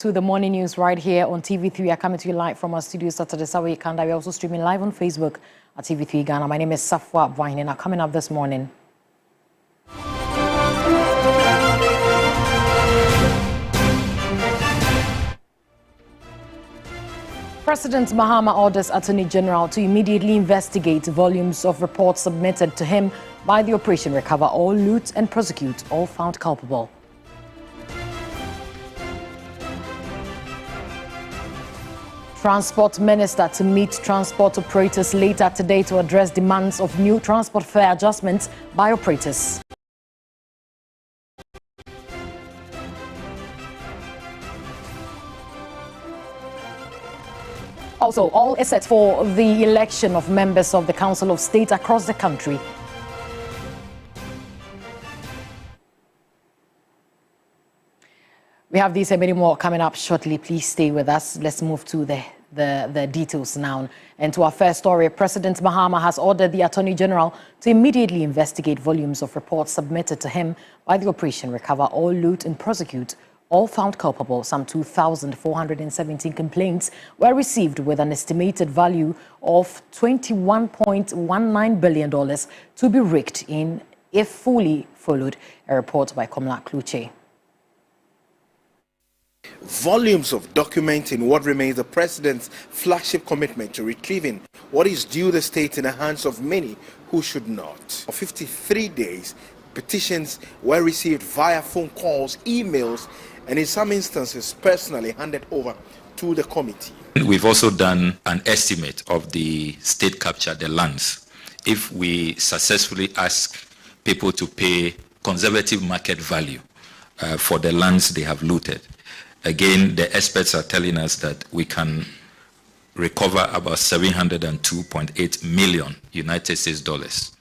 To the morning news right here on TV3. We are coming to you live from our studios at the Sawi Kanda. We're also streaming live on Facebook at TV3 Ghana. My name is Safwa Vine. Now coming up this morning. President Mahama orders Attorney General to immediately investigate volumes of reports submitted to him by the Operation Recover All, Loot and Prosecute All found culpable. Transport Minister to meet transport operators later today to address demands of new transport fare adjustments by operators. Also, all is set for the election of members of the Council of State across the country. We have these and many more coming up shortly. Please stay with us. Let's move to the details now. And to our first story, President Mahama has ordered the Attorney General to immediately investigate volumes of reports submitted to him by the Operation Recover All, Loot and Prosecute All found culpable. Some 2,417 complaints were received with an estimated value of $21.19 billion to be raked in if fully followed. A report by Komla Kluche. Volumes of documents in what remains the president's flagship commitment to retrieving what is due the state in the hands of many who should not. For 53 days, petitions were received via phone calls, emails, and in some instances personally handed over to the committee. We've also done an estimate of the state capture, the lands. If we successfully ask people to pay conservative market value for the lands they have looted, again, the experts are telling us that we can recover about 702.8 million United States dollars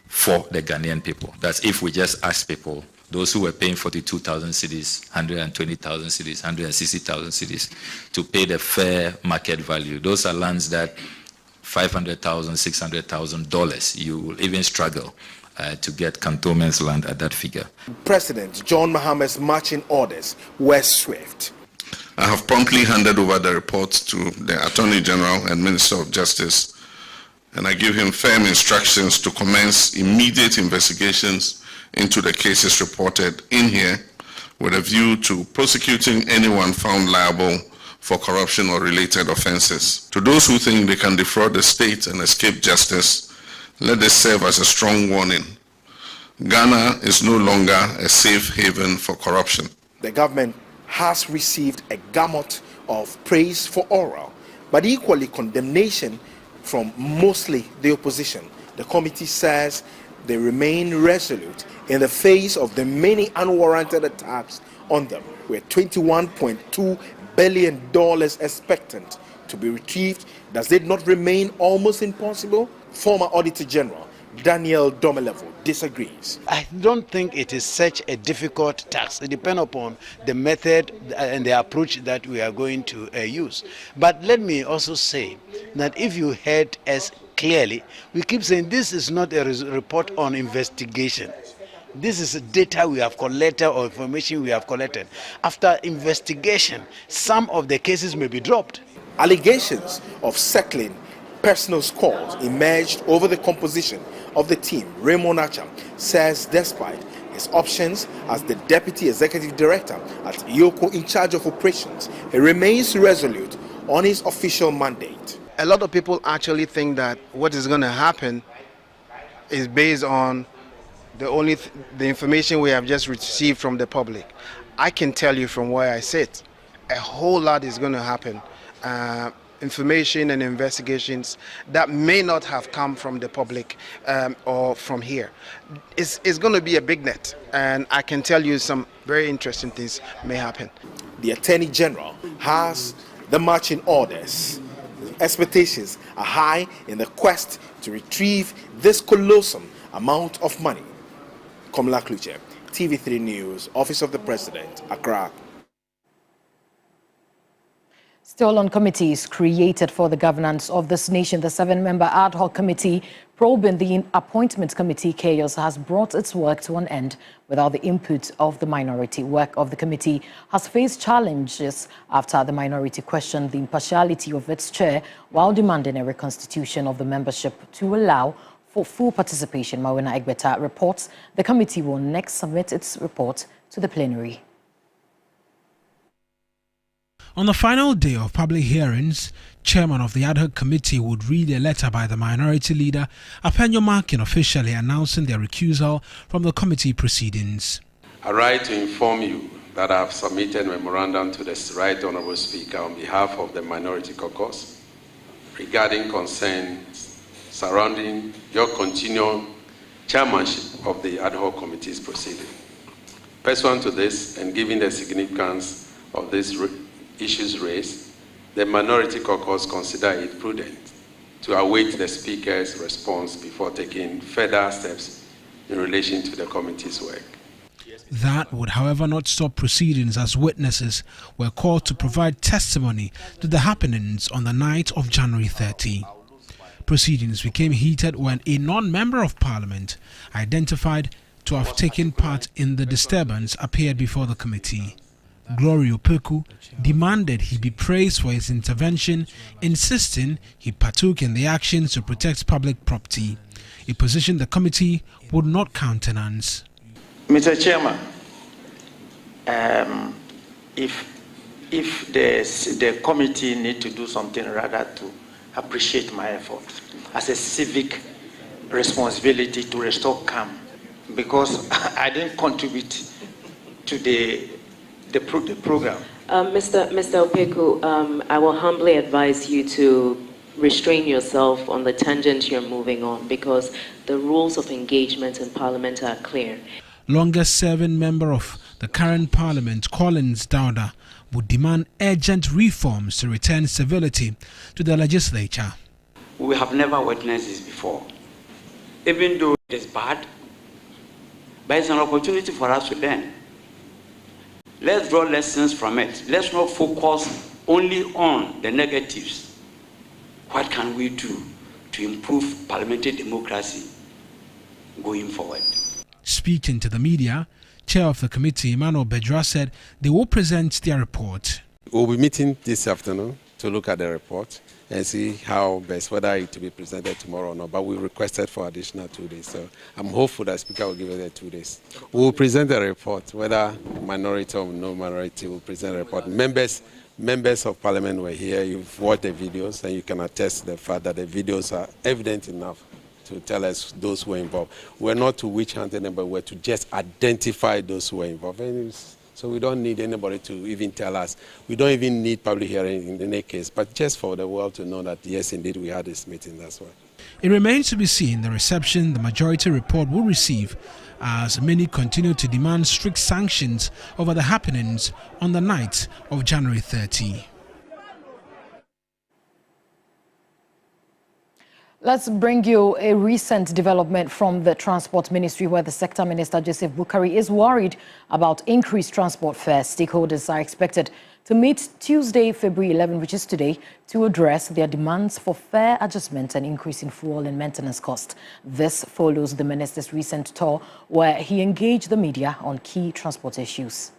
for the Ghanaian people. That's if we just ask people, those who were paying 42,000 cedis, 120,000 cedis, 160,000 cedis, to pay the fair market value. Those are lands that $500,000, $600,000, you will even struggle to get cantonments land at that figure. President John Mahama's marching orders were swift. I have promptly handed over the reports to the Attorney General and Minister of Justice, and I give him firm instructions to commence immediate investigations into the cases reported in here with a view to prosecuting anyone found liable for corruption or related offenses. To those who think they can defraud the state and escape justice, let this serve as a strong warning. Ghana is no longer a safe haven for corruption. The government has received a gamut of praise for oral, but equally condemnation from mostly the opposition. The committee says they remain resolute in the face of the many unwarranted attacks on them, with $21.2 billion expectant to be retrieved. Does it not remain almost impossible? Former Auditor General Daniel Domelevo disagrees. I don't think it is such a difficult task. It depends upon the method and the approach that we are going to use. But let me also say that if you heard us clearly, we keep saying this is not a report on investigation. This is data we have collected or information we have collected. After investigation, some of the cases may be dropped. Allegations of settling personal scores emerged over the composition of the team. Raymond Acham says despite his options as the Deputy Executive Director at Yoko in charge of operations, he remains resolute on his official mandate. A lot of people actually think that what is going to happen is based on the information we have just received from the public. I can tell you from where I sit, a whole lot is going to happen. Information and investigations that may not have come from the public or from here. It's going to be a big net, and I can tell you some very interesting things may happen. The Attorney General has the marching orders. Expectations are high in the quest to retrieve this colossal amount of money. Komla Kluche, TV3 News, Office of the President, Accra. Still on committees created for the governance of this nation, the 7-member ad hoc committee probing the appointment committee chaos has brought its work to an end without the input of the minority. Work of the committee has faced challenges after the minority questioned the impartiality of its chair while demanding a reconstitution of the membership to allow for full participation. Mawena Egbeta reports the committee will next submit its report to the plenary. On the final day of public hearings, chairman of the ad hoc committee would read a letter by the minority leader, Apenyo Markin, officially announcing their recusal from the committee proceedings. I write to inform you that I have submitted a memorandum to the Right Honourable Speaker on behalf of the Minority Caucus regarding concerns surrounding your continual chairmanship of the ad hoc committee's proceeding. Pursuant to this, and given the significance of these issues raised, the Minority Caucus consider it prudent to await the Speaker's response before taking further steps in relation to the committee's work. That would, however, not stop proceedings, as witnesses were called to provide testimony to the happenings on the night of January 30. Proceedings became heated when a non-member of Parliament identified to have taken part in the disturbance appeared before the committee. Glory Opeku demanded he be praised for his intervention, insisting he partook in the actions to protect public property, a position the committee would not countenance. Mr. Chairman, if the committee need to do something, rather to appreciate my effort as a civic responsibility to restore calm, because I didn't contribute to the program. Mr. Opeku, I will humbly advise you to restrain yourself on the tangent you're moving on, because the rules of engagement in Parliament are clear. Longest-serving member of the current Parliament, Collins Dauda, would demand urgent reforms to return civility to the legislature. We have never witnessed this before. Even though it is bad, but it's an opportunity for us to learn. Let's draw lessons from it. Let's not focus only on the negatives. What can we do to improve parliamentary democracy going forward? Speaking to the media, chair of the committee, Emmanuel Bedra, said they will present their report. We'll be meeting this afternoon to look at the report and see how best, whether it to be presented tomorrow or not. But we requested for additional 2 days. So I'm hopeful that Speaker will give us the 2 days. We will present the report, whether minority or no minority, will present the report. Members of Parliament were here. You've watched the videos, and you can attest to the fact that the videos are evident enough to tell us those who were involved. We're not to witch hunt them, but we're to just identify those who were involved. So we don't need anybody to even tell us. We don't even need public hearing in any case, but just for the world to know that, yes, indeed, we had this meeting, that's why. It remains to be seen the reception the majority report will receive, as many continue to demand strict sanctions over the happenings on the night of January 30. Let's bring you a recent development from the Transport Ministry, where the Sector Minister Joseph Bukari is worried about increased transport fares. Stakeholders are expected to meet Tuesday, February 11, which is today, to address their demands for fare adjustment and increase in fuel and maintenance costs. This follows the minister's recent tour, where he engaged the media on key transport issues.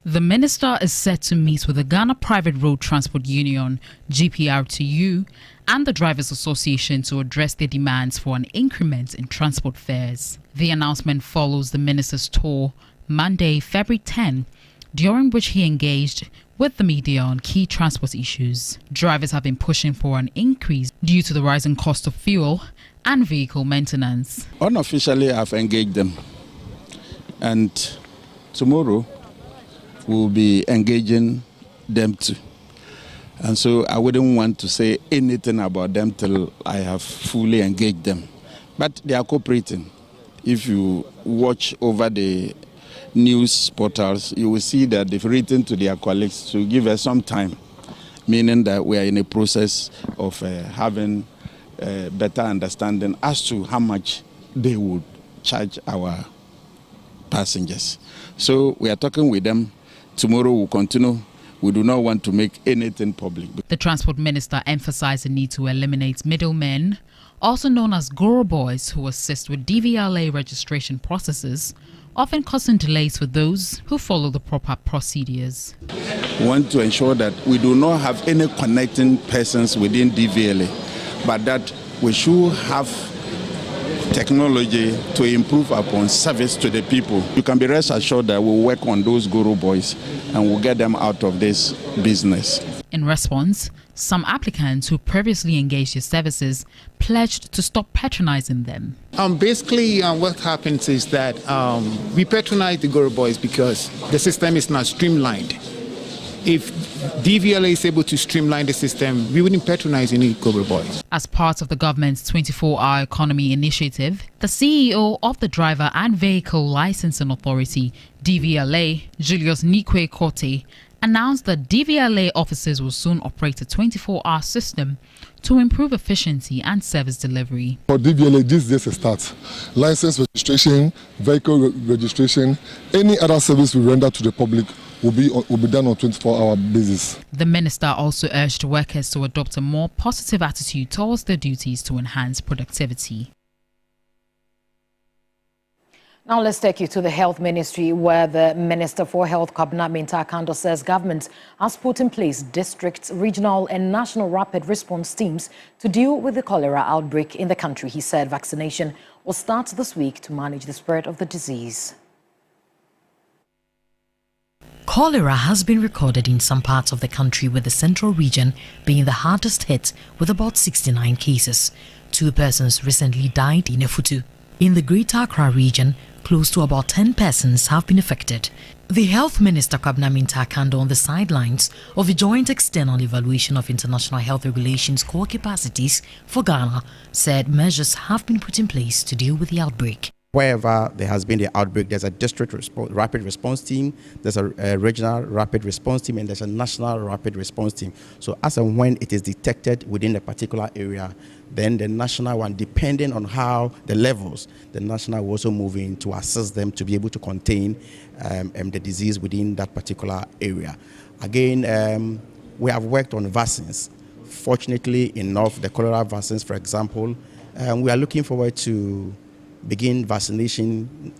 The minister is set to meet with the Ghana Private Road Transport Union, GPRTU, and the Drivers Association to address their demands for an increment in transport fares. The announcement follows the minister's tour Monday, February 10, during which he engaged with the media on key transport issues. Drivers have been pushing for an increase due to the rising cost of fuel and vehicle maintenance. Unofficially, I've engaged them, and tomorrow we'll be engaging them too. And so I wouldn't want to say anything about them till I have fully engaged them. But they are cooperating. If you watch over the news portals, you will see that they've written to their colleagues to give us some time, meaning that we are in a process of having better understanding as to how much they would charge our passengers. So we are talking with them. tomorrow will continue. We do not want to make anything public. The Transport Minister emphasized the need to eliminate middlemen, also known as Goro boys, who assist with DVLA registration processes, often causing delays for those who follow the proper procedures. We want to ensure that we do not have any connecting persons within DVLA, but that we should have technology to improve upon service to the people. You can be rest assured that we'll work on those Guru boys and we'll get them out of this business. In response, some applicants who previously engaged in services pledged to stop patronizing them. Basically, what happens is that we patronize the Guru boys because the system is not streamlined. If DVLA is able to streamline the system, we wouldn't patronize any Guru boys. As part of the government's 24-hour economy initiative, the CEO of the Driver and Vehicle Licensing Authority, DVLA, Julius Nikwe Kote, announced that DVLA offices will soon operate a 24-hour system to improve efficiency and service delivery. For DVLA, this is just a start. License registration, vehicle registration, any other service we render to the public will be done on 24-hour basis. The minister also urged workers to adopt a more positive attitude towards their duties to enhance productivity. Now let's take you to the Health Ministry, where the Minister for Health, Kwabena Mintah-Akando, says government has put in place district, regional and national rapid response teams to deal with the cholera outbreak in the country. He said vaccination will start this week to manage the spread of the disease. Cholera has been recorded in some parts of the country, with the central region being the hardest hit with about 69 cases. 2 persons recently died in Efutu. In the Greater Accra region, close to about 10 persons have been affected. The Health Minister, Kwabena Mintah-Akando, on the sidelines of a joint external evaluation of international health regulations core capacities for Ghana, said measures have been put in place to deal with the outbreak. Wherever there has been the outbreak, there's a district rapid response team, there's a regional rapid response team, and there's a national rapid response team. So as and when it is detected within a particular area, then the national one, depending on how the levels, the national will also move in to assist them to be able to contain the disease within that particular area. Again, we have worked on vaccines. Fortunately enough, the cholera vaccines, for example, we are looking forward to begin vaccination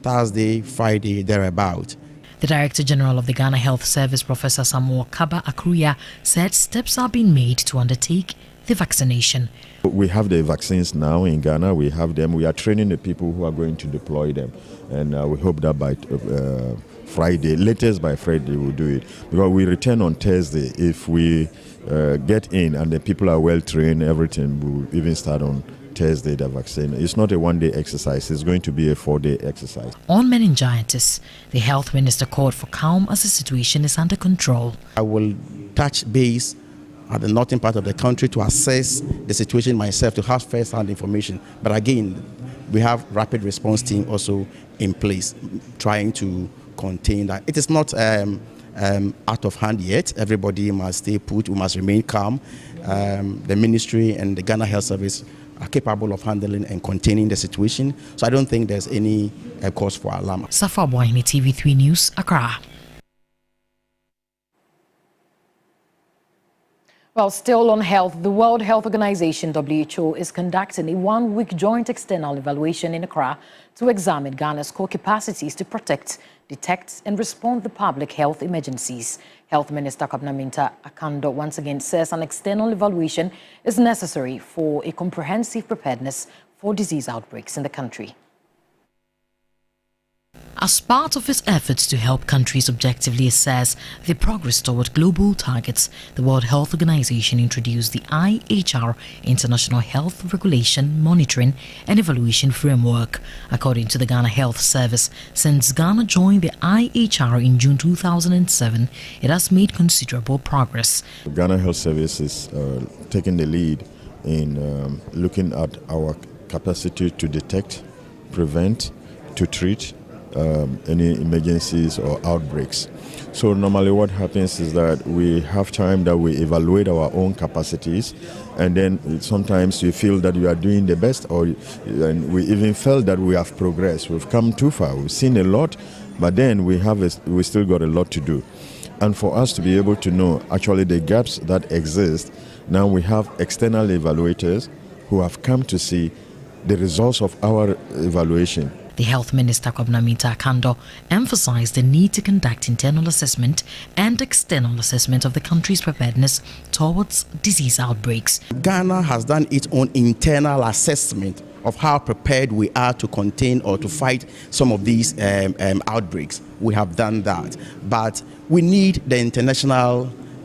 Thursday, Friday, thereabout. The Director General of the Ghana Health Service, Professor Samuel Kaba Akruya, said steps are being made to undertake the vaccination. We have the vaccines now in Ghana. We have them. We are training the people who are going to deploy them. And we hope that by Friday, latest by Friday, we'll do it. Because we return on Thursday. If we get in and the people are well trained, everything will even start on Thursday, the vaccine. It's not a one-day exercise. It's going to be a 4-day exercise. On meningitis, the health minister called for calm as the situation is under control. I will touch base at the northern part of the country to assess the situation myself, to have first-hand information. But again, we have rapid response team also in place, trying to contain that. It is not out of hand yet. Everybody must stay put. We must remain calm. The ministry and the Ghana Health Service are capable of handling and containing the situation. So I don't think there's any cause for alarm. Safa Boyne, TV3 News, Accra. Well, still on health, the World Health Organization, WHO, is conducting a 1-week joint external evaluation in Accra to examine Ghana's core capacities to protect, detect and respond to public health emergencies. Health Minister Kwabena Mintah-Akando once again says an external evaluation is necessary for a comprehensive preparedness for disease outbreaks in the country. As part of its efforts to help countries objectively assess their progress toward global targets, the World Health Organization introduced the IHR, International Health Regulation, Monitoring and Evaluation Framework. According to the Ghana Health Service, since Ghana joined the IHR in June 2007, it has made considerable progress. The Ghana Health Service is taking the lead in looking at our capacity to detect, prevent, to treat any emergencies or outbreaks. So normally what happens is that we have time that we evaluate our own capacities, and then sometimes we feel that we are doing the best, and we even felt that we have progressed. We've come too far. We've seen a lot, But then we still got a lot to do. And for us to be able to know actually the gaps that exist, now we have external evaluators who have come to see the results of our evaluation. The Health Minister, Kwabena Kando, emphasized the need to conduct internal assessment and external assessment of the country's preparedness towards disease outbreaks. Ghana has done its own internal assessment of how prepared we are to contain or to fight some of these outbreaks. We have done that. But we need the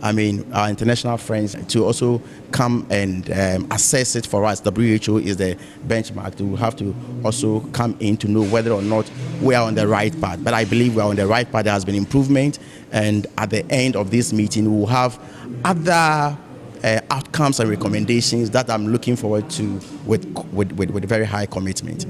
our international friends to also come and assess it for us. WHO is the benchmark. We have to also come in to know whether or not we are on the right path. But I believe we are on the right path. There has been improvement, and at the end of this meeting, we will have other outcomes and recommendations that I'm looking forward to with very high commitment.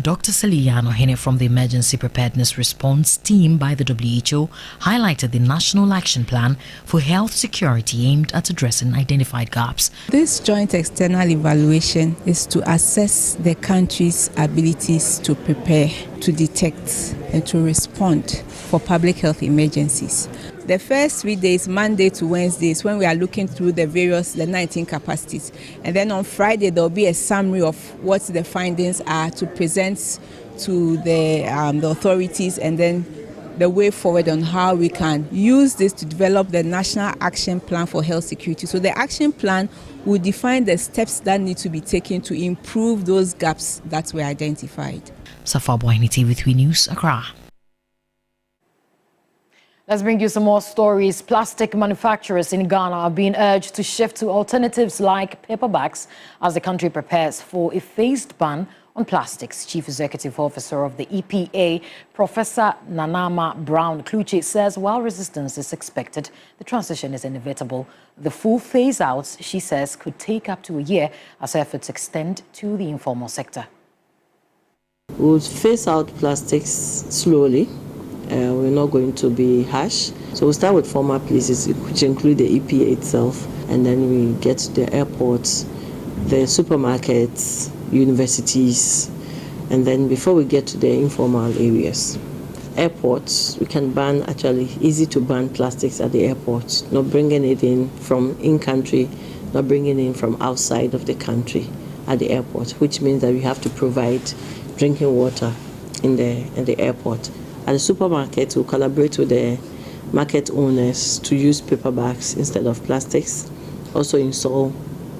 Dr. Seliyano Hene from the Emergency Preparedness Response Team by the WHO highlighted the National Action Plan for Health Security aimed at addressing identified gaps. This joint external evaluation is to assess the country's abilities to prepare, to detect, and to respond for public health emergencies. The first 3 days, Monday to Wednesday, is when we are looking through the 19 capacities. And then on Friday, there will be a summary of what the findings are to present to the authorities, and then the way forward on how we can use this to develop the National Action Plan for Health Security. So the action plan will define the steps that need to be taken to improve those gaps that were identified. Safa Boyne, TV3 News, Accra. Let's bring you some more stories. Plastic manufacturers in Ghana are being urged to shift to alternatives like paper bags as the country prepares for a phased ban on plastics. Chief Executive Officer of the EPA, Professor Nanama Brown-Kluche, says while resistance is expected, the transition is inevitable. The full phase-out, she says, could take up to a year as efforts extend to the informal sector. We'll phase out plastics slowly. We're not going to be harsh. So we'll start with former places, which include the EPA itself, and then we get to the airports, the supermarkets, universities, and then before we get to the informal areas. Airports, we can ban, actually, easy to ban plastics at the airports, not bringing it in from in-country, not bringing it in from outside of the country at the airport, which means that we have to provide drinking water in the airport. At the supermarket, we'll collaborate with the market owners to use paper bags instead of plastics. Also install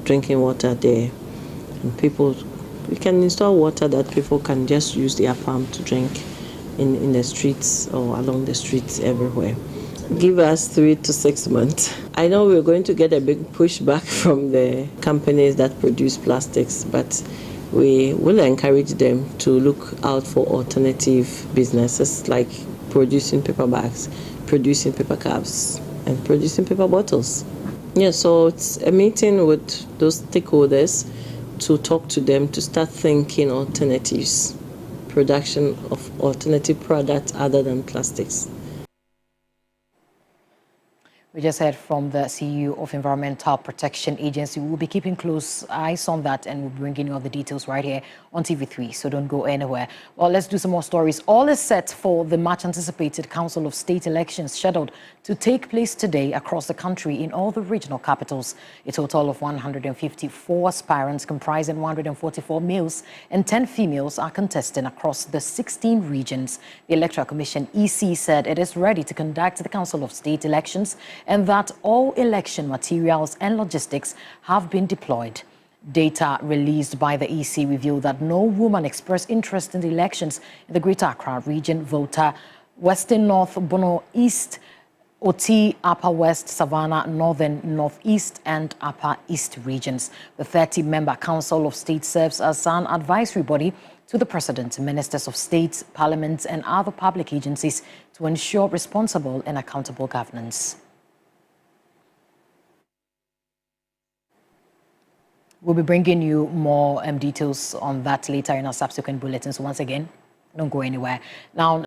drinking water there. And we can install water that people can just use their palm to drink in the streets or along the streets everywhere. Give us 3 to 6 months. I know we're going to get a big pushback from the companies that produce plastics, but we will encourage them to look out for alternative businesses like producing paper bags, producing paper cups, and producing paper bottles. Yeah, so it's a meeting with those stakeholders to talk to them to start thinking alternatives, production of alternative products other than plastics. We just heard from the CEO of Environmental Protection Agency. We'll be keeping close eyes on that, and we'll be bringing you all the details right here on TV3, so don't go anywhere. Well, let's do some more stories. All is set for the much-anticipated Council of State elections scheduled to take place today across the country in all the regional capitals. A total of 154 aspirants comprising 144 males and 10 females are contesting across the 16 regions. The Electoral Commission, EC, said it is ready to conduct the Council of State elections and that all election materials and logistics have been deployed. Data released by the EC revealed that no woman expressed interest in the elections in the Greater Accra region, Volta, Western North, Bono East, Oti, Upper West, Savannah, Northern, Northeast, and Upper East regions. The 30-member Council of State serves as an advisory body to the President, Ministers of State, Parliaments, and other public agencies to ensure responsible and accountable governance. We'll be bringing you more details on that later in our subsequent bulletins. So once again, don't go anywhere. Now,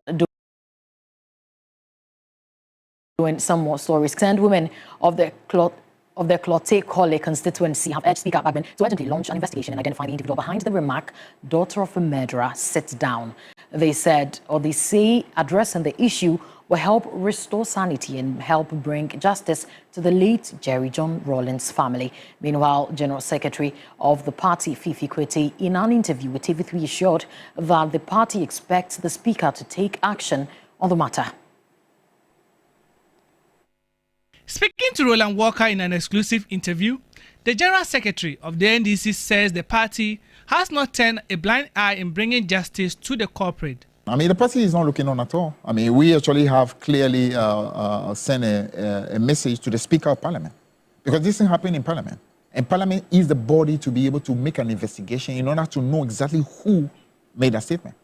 doing some more stories. 10 women of the of the Cholera constituency have urged Speaker Bagman to urgently launch an investigation and identify the individual behind the remark, "Daughter of a murderer, sit down." They say addressing the issue will help restore sanity and help bring justice to the late Jerry John Rawlings family. Meanwhile, General Secretary of the party, Fifi Kwete, in an interview with TV3, assured that the party expects the Speaker to take action on the matter. Speaking to Roland Walker in an exclusive interview, the General Secretary of the NDC says the party has not turned a blind eye in bringing justice to the culprit. I mean, the party is not looking on at all. I mean, we actually have clearly sent a message to the Speaker of Parliament, because this thing happened in Parliament. And Parliament is the body to be able to make an investigation in order to know exactly who made that statement.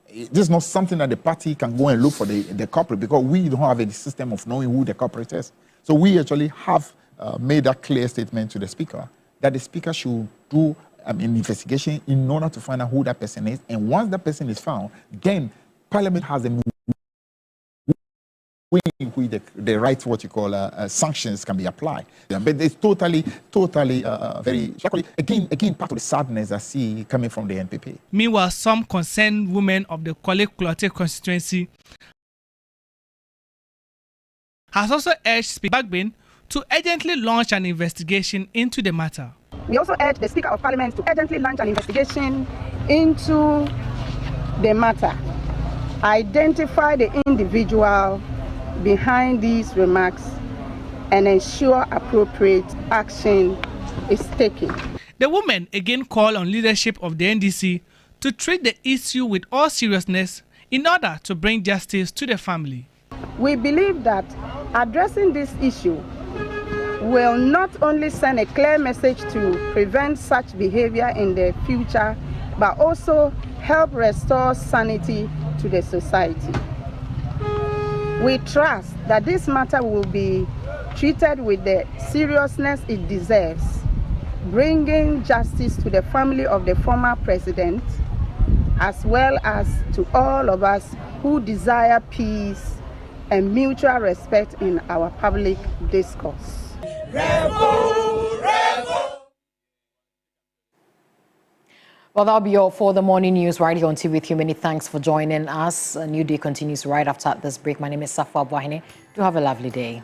This is not something that the party can go and look for the culprit, because we don't have a system of knowing who the culprit is. So we actually have made a clear statement to the Speaker that the Speaker should do an investigation in order to find out who that person is. And once that person is found, then Parliament has a way in which the right, what you call sanctions can be applied. Yeah, but it's totally very, again, part of the sadness I see coming from the NPP. Meanwhile, some concerned women of the Cholera constituency has also urged Speaker Bagman to urgently launch an investigation into the matter. We also urge the Speaker of Parliament to urgently launch an investigation into the matter, identify the individual behind these remarks, and ensure appropriate action is taken. The women again call on leadership of the NDC to treat the issue with all seriousness in order to bring justice to the family. We believe that addressing this issue will not only send a clear message to prevent such behavior in the future, but also help restore sanity to the society. We trust that this matter will be treated with the seriousness it deserves, bringing justice to the family of the former president, as well as to all of us who desire peace and mutual respect in our public discourse. Well, that'll be all for the morning news right here on TV3. Many thanks for joining us. A new day continues right after this break. My name is Safwa Bwahine. Do have a lovely day.